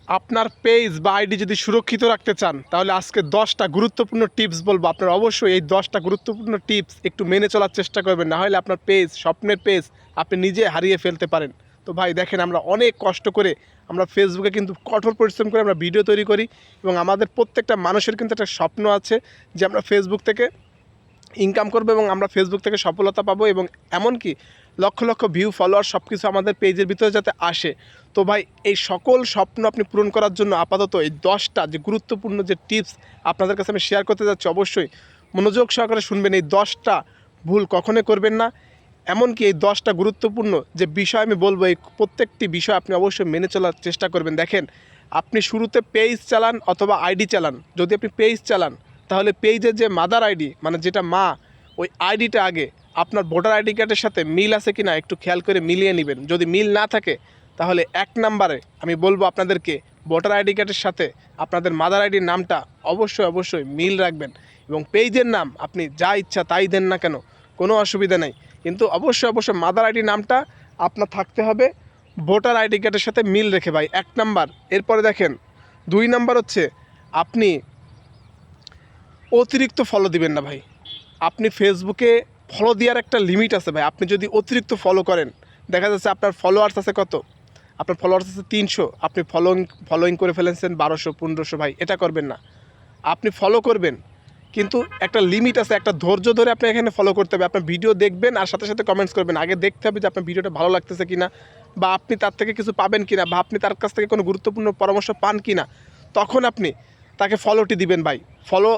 আপনার পেজ বা আইডি যদি সুরক্ষিত রাখতে চান তাহলে আজকে 10টা গুরুত্বপূর্ণ টিপস বলবো। আপনারা অবশ্যই এই 10টা গুরুত্বপূর্ণ টিপস একটু মেনে চলার চেষ্টা করবেন, না হলে আপনার পেজ, স্বপ্নের পেজ আপনি নিজে হারিয়ে ফেলতে পারেন। তো ভাই দেখেন, আমরা অনেক কষ্ট করে আমরা ফেসবুকে কিন্তু কঠোর পরিশ্রম করে আমরা ভিডিও তৈরি করি, এবং আমাদের প্রত্যেকটা মানুষের কিন্তু একটা স্বপ্ন আছে যে আমরা ফেসবুক থেকে ইনকাম করবো এবং আমরা ফেসবুক থেকে সফলতা পাবো, এবং এমনকি লক্ষ লক্ষ ভিউ, ফলোয়ার সব কিছু আমাদের পেজের ভিতরে যাতে আসে। তো ভাই এই সকল স্বপ্ন আপনি পূরণ করার জন্য আপাতত এই 10টা যে গুরুত্বপূর্ণ যে টিপস আপনাদের কাছে আমি শেয়ার করতে যাচ্ছি, অবশ্যই মনোযোগ সহকারে শুনবেন। এই 10টা ভুল কখনোই করবেন না। এমনকি এই 10টা গুরুত্বপূর্ণ যে বিষয় আমি বলবো, এই প্রত্যেকটি বিষয় আপনি অবশ্যই মেনে চলার চেষ্টা করবেন। দেখেন, আপনি শুরুতে পেজ চালান অথবা আইডি চালান, যদি আপনি পেজ চালান তাহলে পেজের যে মাদার আইডি, মানে যেটা মা, ওই আইডিটা আগে আপনার ভোটার আইডি কার্ডের সাথে মিল আছে কি না একটু খেয়াল করে মিলিয়ে নেবেন। যদি মিল না থাকে তাহলে 1 নম্বরে আমি বলবো আপনাদেরকে ভোটার আইডি কার্ডের সাথে আপনাদের মাদার আইডির নামটা অবশ্যই মিল রাখবেন, এবং পেজের নাম আপনি যা ইচ্ছা তাই দেন না কেন, কোনো অসুবিধা নেই, কিন্তু অবশ্যই মাদার আইডি নামটা আপনার থাকতে হবে ভোটার আইডি কার্ডের সাথে মিল রেখে ভাই, 1 নম্বর। এরপরে দেখেন 2 নম্বর হচ্ছে আপনি অতিরিক্ত ফলো দিবেন না ভাই। আপনি ফেসবুকে ফলো দেওয়ার একটা লিমিট আছে ভাই। আপনি যদি অতিরিক্ত ফলো করেন, দেখা যাচ্ছে আপনার ফলোয়ার্স আছে কত, আপনার ফলোয়ার্স আছে 300, আপনি ফলোইং করে ফেলেছেন 1200 1500, ভাই এটা করবেন না। আপনি ফলো করবেন কিন্তু একটা লিমিট আছে, একটা ধৈর্য ধরে আপনি এখানে ফলো করতে হবে। আপনার ভিডিও দেখবেন আর সাথে সাথে কমেন্টস করবেন। আগে দেখতে হবে যে আপনার ভিডিওটা ভালো লাগতেছে কিনা, বা আপনি তার থেকে কিছু পাবেন কিনা, বা আপনি তার কাছ থেকে কোনো গুরুত্বপূর্ণ পরামর্শ পান কিনা, তখন আপনি তাকে ফলোটি দিবেন ভাই। ফলো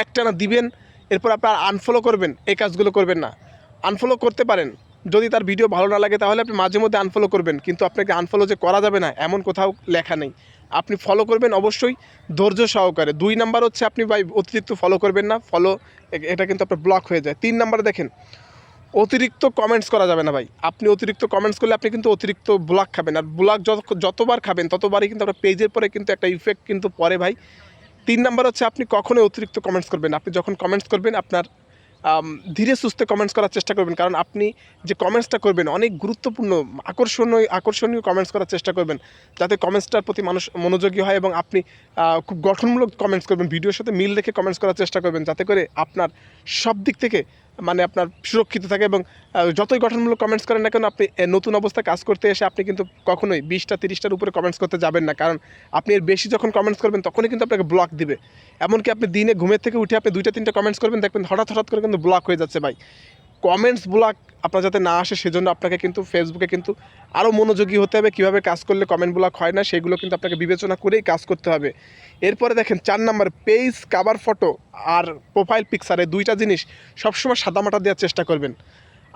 একটানা দিবেন, এরপর আপনার আনফলো করবেন। এই কাজগুলো করবেন না। আনফলো করতে পারেন, যদি তার ভিডিও ভালো না লাগে তাহলে আপনি মাঝে মধ্যে আনফলো করবেন, কিন্তু আপনাকে আনফলো যে করা যাবে না এমন কোথাও লেখা নেই। আপনি ফলো করবেন অবশ্যই ধৈর্য সহকারে। 2 নম্বর হচ্ছে আপনি ভাই অতিরিক্ত ফলো করবেন না। ফলো এটা কিন্তু আপনার ব্লক হয়ে যায়। 3 নম্বরে দেখেন, অতিরিক্ত কমেন্টস করা যাবে না ভাই। আপনি অতিরিক্ত কমেন্টস করলে আপনি কিন্তু অতিরিক্ত ব্লক খাবেন, আর ব্লক যতবার খাবেন ততবারই কিন্তু আপনার পেজের পরে কিন্তু একটা ইফেক্ট কিন্তু পড়ে ভাই। 3 নম্বর হচ্ছে আপনি কখনোই অতিরিক্ত কমেন্টস করবেন। আপনি যখন কমেন্টস করবেন আপনার ধীরে সুস্থে কমেন্টস করার চেষ্টা করবেন, কারণ আপনি যে কমেন্টসটা করবেন অনেক গুরুত্বপূর্ণ, আকর্ষণীয় কমেন্টস করার চেষ্টা করবেন, যাতে কমেন্টসটার প্রতি মানুষ মনোযোগী হয়, এবং আপনি খুব গঠনমূলক কমেন্টস করবেন, ভিডিওর সাথে মিল রেখে কমেন্টস করার চেষ্টা করবেন, যাতে করে আপনার সব দিক থেকে মানে আপনার সুরক্ষিত থাকে। এবং যতই গঠনমূলক কমেন্টস করেন না কেন, আপনি নতুন অবস্থায় কাজ করতে এসে আপনি কিন্তু কখনোই 20টা 30টার উপরে কমেন্টস করতে যাবেন না, কারণ আপনি এর বেশি যখন কমেন্টস করবেন তখনই কিন্তু আপনাকে ব্লক দিবে। এমনকি আপনি দিনে ঘুমের থেকে উঠে আপনি 2টা 3টা কমেন্টস করবেন, দেখবেন হঠাৎ করে কিন্তু ব্লক হয়ে যাচ্ছে ভাই। কমেন্টস ব্লক আপনার যাতে না আসে সেজন্য আপনাকে কিন্তু ফেসবুকে কিন্তু আরও মনোযোগী হতে হবে। কীভাবে কাজ করলে কমেন্ট ব্লক হয় না সেগুলো কিন্তু আপনাকে বিবেচনা করেই কাজ করতে হবে। এরপরে দেখেন 4 নম্বর, পেজ কাভার ফটো আর প্রোফাইল পিকচার, এই 2টা জিনিস সবসময় সাদামাটা দেওয়ার চেষ্টা করবেন।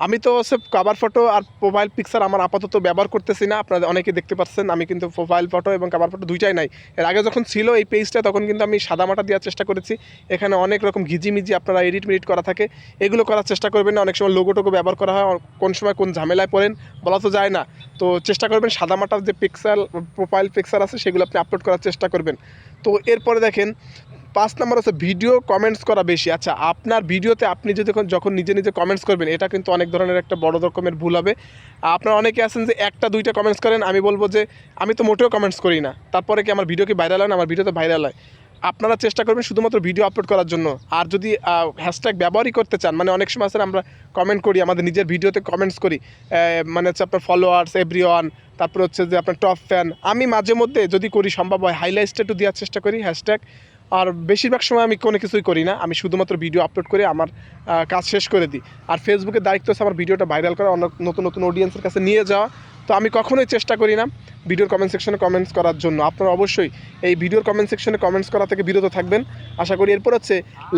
আমি তো সব কাভার ফটো আর প্রোফাইল পিকচার আমার আপাতত ব্যবহার করতেছি না। আপনারা অনেকে দেখতে পাচ্ছেন আমি কিন্তু প্রোফাইল ফটো এবং কাভার ফটো 2টাই নাই। এর আগে যখন ছিল এই পেজটা তখন কিন্তু আমি সাদামাটা দেওয়ার চেষ্টা করেছি। এখানে অনেক রকম ঘিজিমিজি আপনারা এডিট মেডিট করা থাকে, এগুলো করার চেষ্টা করবেন না। অনেক সময় লোগোটোগো ব্যবহার করা হয়, কোন সময় কোন ঝামেলায় পড়েন বলা তো যায় না। তো চেষ্টা করবেন সাদামাটার যে পিক্সেল প্রোফাইল পিকচার আছে সেগুলো আপনি আপলোড করার চেষ্টা করবেন। তো এরপরে দেখেন 5 নম্বর হচ্ছে ভিডিও কমেন্টস করা বেশি। আচ্ছা, আপনার ভিডিওতে আপনি যদি যখন নিজে কমেন্টস করবেন, এটা কিন্তু অনেক ধরনের একটা বড় রকমের ভুল হবে। আপনারা অনেকে আছেন যে 1টা 2টা কমেন্টস করেন। আমি বলবো যে আমি তো মোটেও কমেন্টস করি না, তারপরে কি আমার ভিডিও কি ভাইরাল হয় না? আমার ভিডিও তো ভাইরাল হয়। আপনারা চেষ্টা করবেন শুধুমাত্র ভিডিও আপলোড করার জন্য। আর যদি হ্যাশট্যাগ ব্যবহারই করতে চান, মানে অনেক সময় আছে আমরা কমেন্ট করি, আমাদের নিজের ভিডিওতে কমেন্টস করি, মানে হচ্ছে আপনার ফলোয়ার্স এভরিওয়ান, তারপরে হচ্ছে যে আপনার টপ ফ্যান। আমি মাঝে মধ্যে যদি করি, সম্ভব হয় হাইলাইটসটা একটু দেওয়ার চেষ্টা করি হ্যাশট্যাগ। আর বেশিরভাগ সময় আমি কোনো কিছুই করি না, আমি শুধুমাত্র ভিডিও আপলোড করে আমার কাজ শেষ করে দিই। আর ফেসবুকের দায়িত্ব হচ্ছে আমার ভিডিওটা ভাইরাল করা, অনেক নতুন অডিয়েন্সের কাছে নিয়ে যাওয়া। তো আমি কখনোই চেষ্টা করি না ভিডিওর কমেন্ট সেকশনে কমেন্টস করার জন্য। আপনারা অবশ্যই এই ভিডিওর কমেন্ট সেকশনে কমেন্টস করা থেকে বিরত থাকবেন আশা করি। এরপর হচ্ছে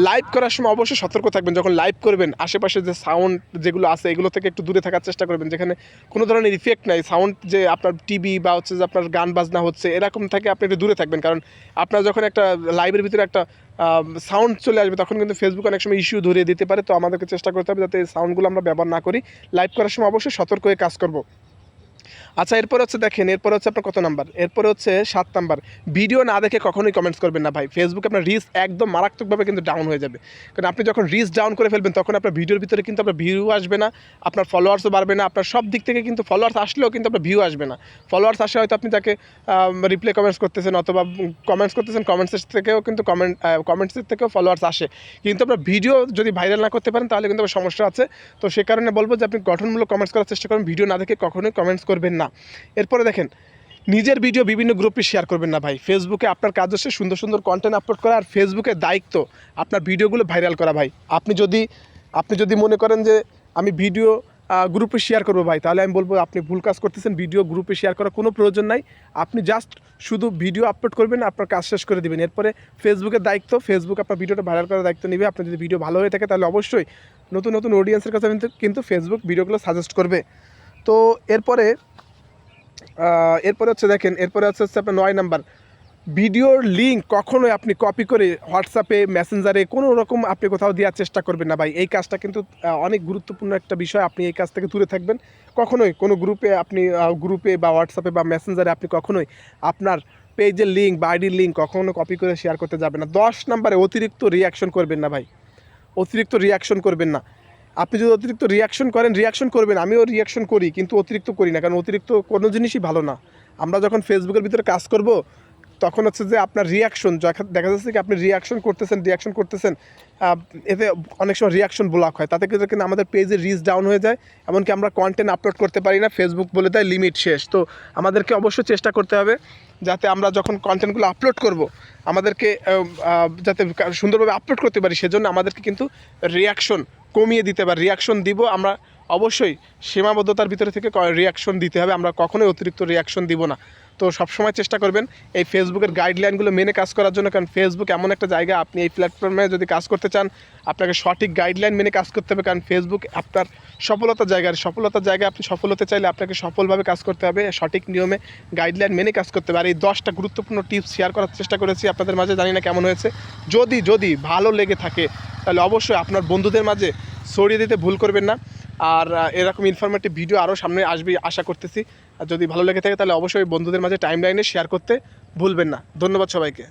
লাইভ করার সময় অবশ্যই সতর্ক থাকবেন। যখন লাইভ করবেন আশেপাশে যে সাউন্ড যেগুলো আছে এগুলো থেকে একটু দূরে থাকার চেষ্টা করবেন, যেখানে কোনো ধরনের ইফেক্ট নাই, সাউন্ড যে আপনার টিভি বা হচ্ছে যে আপনার গান বাজনা হচ্ছে এরকম থেকে আপনি একটু দূরে থাকবেন। কারণ আপনার যখন একটা লাইভের ভিতরে একটা সাউন্ড চলে আসবে তখন কিন্তু ফেসবুক অনেক সময় ইস্যু ধরিয়ে দিতে পারে। তো আমাদেরকে চেষ্টা করতে হবে যাতে এই সাউন্ডগুলো আমরা ব্যবহার না করি। লাইভ করার সময় অবশ্যই সতর্ক হয়ে কাজ করব। আচ্ছা, এরপরে হচ্ছে দেখেন, এরপরে হচ্ছে আপনার কত নাম্বার, এরপরে হচ্ছে 7 নাম্বার, ভিডিও না দেখে কখনোই কমেন্টস করবেন না ভাই। ফেসবুকে আপনার রিচ একদম মারাত্মকভাবে কিন্তু ডাউন হয়ে যাবে। কারণ আপনি যখন রিচ ডাউন করে ফেলবেন তখন আপনার ভিডিওর ভিতরে কিন্তু আপনার ভিউ আসবে না, আপনার ফলোয়ার্সও বাড়বে না, আপনার সব দিক থেকে কিন্তু ফলোয়ার্স আসলেও কিন্তু আপনার ভিউ আসবে না। ফলোয়ার্স আসে হয়তো আপনি তাকে রিপ্লাই কমেন্টস করতেছেন অথবা কমেন্টস করতেছেন, কমেন্টসের থেকেও কিন্তু কমেন্টসের থেকেও ফলোয়ার্স আসে, কিন্তু আপনার ভিডিও যদি ভাইরাল না করতে পারেন তাহলে কিন্তু আপনার সমস্যা আছে। তো সে কারণে বলবো যে আপনি গঠনমূলক কমেন্টস করার চেষ্টা করুন, ভিডিও না দেখে কখনোই কমেন্টস করবেন না। এরপরে দেখেন, নিজের ভিডিও বিভিন্ন গ্রুপে শেয়ার করবেন না ভাই। ফেসবুকে আপনার কাজ হচ্ছে সুন্দর সুন্দর কন্টেন্ট আপলোড করা, আর ফেসবুকের দায়িত্ব আপনার ভিডিওগুলো ভাইরাল করা ভাই। আপনি যদি মনে করেন যে আমি ভিডিও গ্রুপে শেয়ার করবো ভাই, তাহলে আমি বলবো আপনি ভুল কাজ করতেছেন। ভিডিও গ্রুপে শেয়ার করার কোনো প্রয়োজন নাই। আপনি জাস্ট শুধু ভিডিও আপলোড করবেন, আপনার কাজ শেষ করে দেবেন। এরপরে ফেসবুকের দায়িত্ব, ফেসবুক আপনার ভিডিওটা ভাইরাল করার দায়িত্ব নেবে। আপনার যদি ভিডিও ভালো হয়ে থাকে তাহলে অবশ্যই নতুন নতুন অডিয়েন্সের কাছে কিন্তু ফেসবুক ভিডিওগুলো সাজেস্ট করবে। তো এরপরে হচ্ছে দেখেন, এরপরে হচ্ছে আপনার 9 নাম্বার, ভিডিওর লিঙ্ক কখনোই আপনি কপি করে হোয়াটসঅ্যাপে, মেসেঞ্জারে কোনো রকম আপনি কোথাও দেওয়ার চেষ্টা করবেন না ভাই। এই কাজটা কিন্তু অনেক গুরুত্বপূর্ণ একটা বিষয়, আপনি এই কাজ থেকে দূরে থাকবেন। কখনোই কোনো গ্রুপে বা হোয়াটসঅ্যাপে বা মেসেঞ্জারে আপনি কখনোই আপনার পেজের লিঙ্ক বা আইডির লিঙ্ক কখনো কপি করে শেয়ার করতে যাবেন না। 10 নাম্বারে, অতিরিক্ত রিয়াকশন করবেন না ভাই, অতিরিক্ত রিয়াকশন করবেন না। আপনি যদি অতিরিক্ত রিয়াকশন করবেন, আমিও রিয়াকশন করি কিন্তু অতিরিক্ত করি না, কারণ অতিরিক্ত কোনো জিনিসই ভালো না। আমরা যখন ফেসবুকের ভিতরে কাজ করব তখন হচ্ছে যে আপনার রিয়াকশন দেখা যাচ্ছে কি আপনি রিয়াকশন করতেছেন, এতে অনেক সময় রিয়াকশন ব্লক হয়, তাতে কিন্তু আমাদের পেজের রিচ ডাউন হয়ে যায়, এমনকি আমরা কন্টেন্ট আপলোড করতে পারি না, ফেসবুক বলে দেয় লিমিট শেষ। তো আমাদেরকে অবশ্যই চেষ্টা করতে হবে যাতে আমরা যখন কন্টেন্টগুলো আপলোড করব আমাদেরকে যাতে সুন্দরভাবে আপলোড করতে পারি, সেজন্য আমাদেরকে কিন্তু রিয়াকশন কমিয়ে দিতে পারি। রিয়াকশন দিব আমরা অবশ্যই সীমাবদ্ধতার ভিতরে থেকে রিয়াকশন দিতে হবে, আমরা কখনোই অতিরিক্ত রিয়াকশন দিব না। তো সবসময় চেষ্টা করবেন এই ফেসবুকের গাইডলাইনগুলো মেনে কাজ করার জন্য, কারণ ফেসবুক এমন একটা জায়গা, আপনি এই প্ল্যাটফর্মে যদি কাজ করতে চান আপনাকে সঠিক গাইডলাইন মেনে কাজ করতে হবে, কারণ ফেসবুক আপনার সফলতার জায়গায় আপনি সফল হতে চাইলে আপনাকে সফলভাবে কাজ করতে হবে, সঠিক নিয়মে গাইডলাইন মেনে কাজ করতে হবে। আর এই 10টা গুরুত্বপূর্ণ টিপস শেয়ার করার চেষ্টা করেছি আপনাদের মাঝে, জানি না কেমন হয়েছে। যদি ভালো লেগে থাকে তাহলে অবশ্যই আপনার বন্ধুদের মাঝে ছড়িয়ে দিতে ভুল করবেন না। আর এরকম ইনফরমেটিভ ভিডিও আরও সামনে আসবে আশা করতেছি। আর যদি ভালো লেগে থাকে তাহলে অবশ্যই বন্ধুদের মাঝে টাইমলাইনে শেয়ার করতে ভুলবেন না। ধন্যবাদ সবাইকে।